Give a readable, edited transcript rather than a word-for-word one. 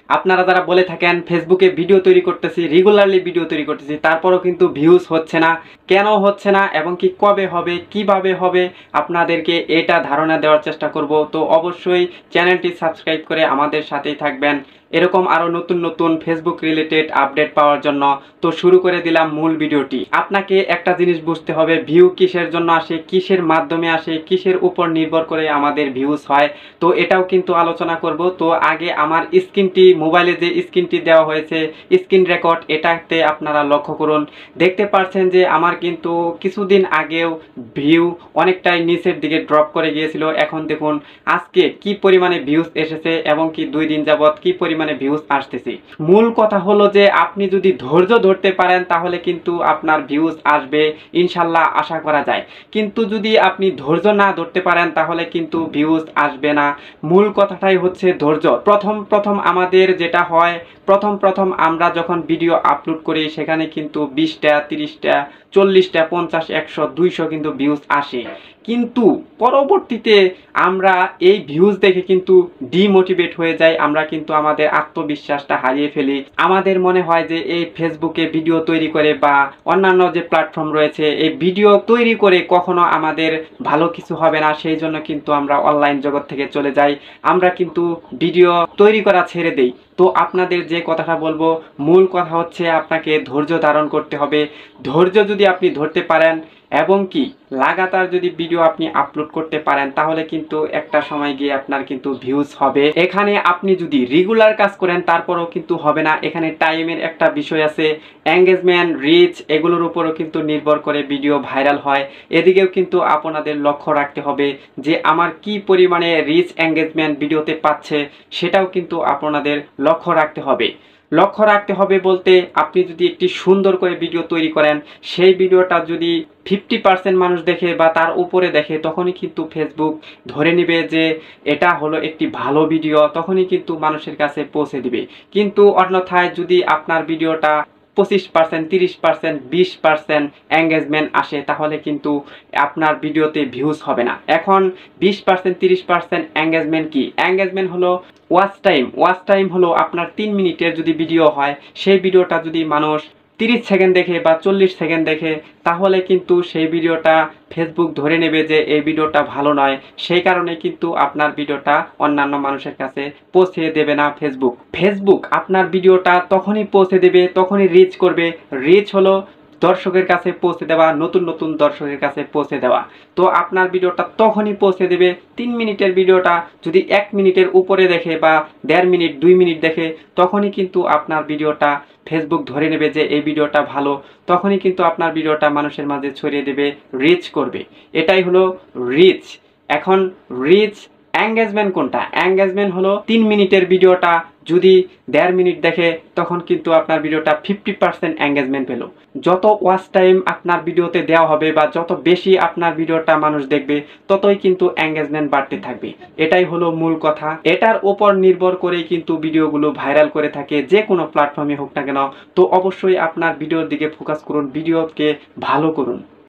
আপনারা যারা বলে থাকেন ফেসবুকে ভিডিও তৈরি করতেছি, রেগুলারলি ভিডিও তৈরি করতেছি, তারপরও কিন্তু ভিউজ হচ্ছে না, কেন হচ্ছে না এবং কি কবে হবে, কিভাবে হবে, আপনাদেরকে এটা ধারণা দেওয়ার চেষ্টা করব। তো অবশ্যই চ্যানেলটি সাবস্ক্রাইব করে আমাদের সাথেই থাকবেন এরকম আরো নতুন নতুন ফেসবুক রিলেটেড আপডেট পাওয়ার জন্য। তো শুরু করে দিলাম মূল ভিডিওটি। আপনাকে একটা জিনিস বুঝতে হবে, ভিউ কিসের জন্য আসে, কিসের মাধ্যমে আসে, কিসের উপর নির্ভর করে আমাদের ভিউজ হয়, তো এটাও কিন্তু আলোচনা করব। তো আগে আমার স্ক্রিনটি, মোবাইলে যে স্ক্রিনটি দেওয়া হয়েছে স্ক্রিন রেকর্ড, এটাতে আপনারা লক্ষ্য করুন, দেখতে পাচ্ছেন যে আমার কিন্তু কিছুদিন আগেও ভিউ অনেকটাই নিচের দিকে ড্রপ করে গিয়েছিল। এখন দেখুন আজকে কি পরিমাণে ভিউজ এসেছে এবং কি 2 দিন যাবত কি পরিমাণে ভিউজ আসতেছে। মূল কথা হলো যে আপনি যদি ধৈর্য ধরতে পারেন তাহলে কিন্তু আপনার ভিউজ আসবে, ইনশাল্লাহ আশা করা যায়। কিন্তু যদি আপনি ধৈর্য না ধরতে পারেন তাহলে কিন্তু ভিউজ আসবে না। মূল কথাটাই হচ্ছে ধৈর্য। প্রথম আমাদের যেটা হয়, প্রথম আমরা যখন ভিডিও আপলোড করি সেখানে কিন্তু 20টা 30টা 40টা 50 100 200 কিন্তু ভিউজ আসে, কিন্তু পরবর্তীতে আমরা এই ভিউজ দেখে কিন্তু ডিমোটিভেট হয়ে যাই, আমরা কিন্তু আমাদের আত্মবিশ্বাসটা হারিয়ে ফেলি। আমাদের মনে হয় যে এই ফেসবুকে ভিডিও তৈরি করে বা অন্যান্য যে প্ল্যাটফর্ম রয়েছে এই ভিডিও তৈরি করে কখনো আমাদের ভালো কিছু হবে না, সেই জন্য কিন্তু আমরা অনলাইন জগৎ থেকে চলে যাই, আমরা কিন্তু ভিডিও তৈরি করা ছেড়ে দেই। তো আপনাদের যে কথাটা বলবো, মূল কথা হচ্ছে আপনাকে ধৈর্য ধারণ করতে হবে। ধৈর্য যদি আপনি ধরতে পারেন এবং কি লাগাতার যদি ভিডিও আপনি আপলোড করতে পারেন তাহলে কিন্তু একটা সময় গিয়ে আপনার কিন্তু ভিউজ হবে। এখানে আপনি যদি রেগুলার কাজ করেন তারপরেও কিন্তু হবে না, এখানে টাইমের একটা বিষয় আছে, এঙ্গেজমেন্ট, রিচ, এগুলোর উপরও কিন্তু নির্ভর করে ভিডিও ভাইরাল হয়। এদিকেও কিন্তু আপনাদের লক্ষ্য রাখতে হবে যে আমার কি পরিমাণে রিচ এঙ্গেজমেন্ট ভিডিওতে পাচ্ছে, সেটাও কিন্তু আপনাদের লক্ষ্য রাখতে হবে। লক্ষ্য রাখতে হবে বলতে, আপনি যদি একটি সুন্দর করে ভিডিও তৈরি করেন, সেই ভিডিওটা যদি 50% মানুষ দেখে বা তার উপরে দেখে, তখনই কিন্তু ফেসবুক ধরে নেবে যে এটা হলো একটি ভালো ভিডিও, তখনই কিন্তু মানুষের কাছে পৌঁছে দিবে। কিন্তু অন্যথায় যদি আপনার ভিডিওটা 25% 30% 20% এঙ্গেজমেন্ট আসে তাহলে কিন্তু আপনার ভিডিওতে ভিউজ হবে না। এখন 20% 30% এঙ্গেজমেন্ট কি? এঙ্গেজমেন্ট হলো ওয়াচ টাইম হলো আপনার 3 মিনিটের যদি ভিডিও হয়, সেই ভিডিওটা যদি মানুষ 30 সেকেন্ড দেখে বা 40 সেকেন্ড দেখে তাহলে কিন্তু সেই ভিডিওটা ফেসবুক ধরে নেবে যে এই ভিডিওটা ভালো নয়, সেই কারণে কিন্তু আপনার ভিডিওটা অন্যান্য মানুষের কাছে পৌঁছে দেবে না ফেসবুক আপনার ভিডিওটা তখনই পৌঁছে দেবে, তখনই রিচ করবে। রিচ হলো দর্শকের কাছে পৌঁছে দেওয়া, নতুন নতুন দর্শকের কাছে পৌঁছে দেওয়া। তো আপনার ভিডিওটা তখনই পৌঁছে দেবে। 3 মিনিটের ভিডিওটা যদি 1 মিনিটের উপরে দেখে বা 1.5 মিনিট 2 মিনিট দেখে, তখনই কিন্তু আপনার ভিডিওটা ফেসবুক ধরে নেবে যে এই ভিডিওটা ভালো, তখনই কিন্তু আপনার ভিডিওটা মানুষের মাঝে ছড়িয়ে দেবে, রিচ করবে। এটাই হলো রিচ। এখন রিচ এঙ্গেজমেন্ট কোনটা? এঙ্গেজমেন্ট হলো 3 মিনিটের ভিডিওটা যদি 1.5 মিনিট দেখে, তখন কিন্তু আপনার ভিডিওটা 50% এঙ্গেজমেন্ট পেল। যত ওয়াচ টাইম আপনার ভিডিওতে দেওয়া হবে বা যত বেশি আপনার ভিডিওটা মানুষ দেখবে, ততই কিন্তু এঙ্গেজমেন্ট বাড়তে থাকবে। এটাই হলো মূল কথা। এটার উপর নির্ভর করেই কিন্তু ভিডিওগুলো ভাইরাল করে থাকে, যে কোনো প্ল্যাটফর্মে হোক না কেন। তো অবশ্যই আপনার ভিডিওর দিকে ফোকাস করুন, ভিডিওকে ভালো করুন।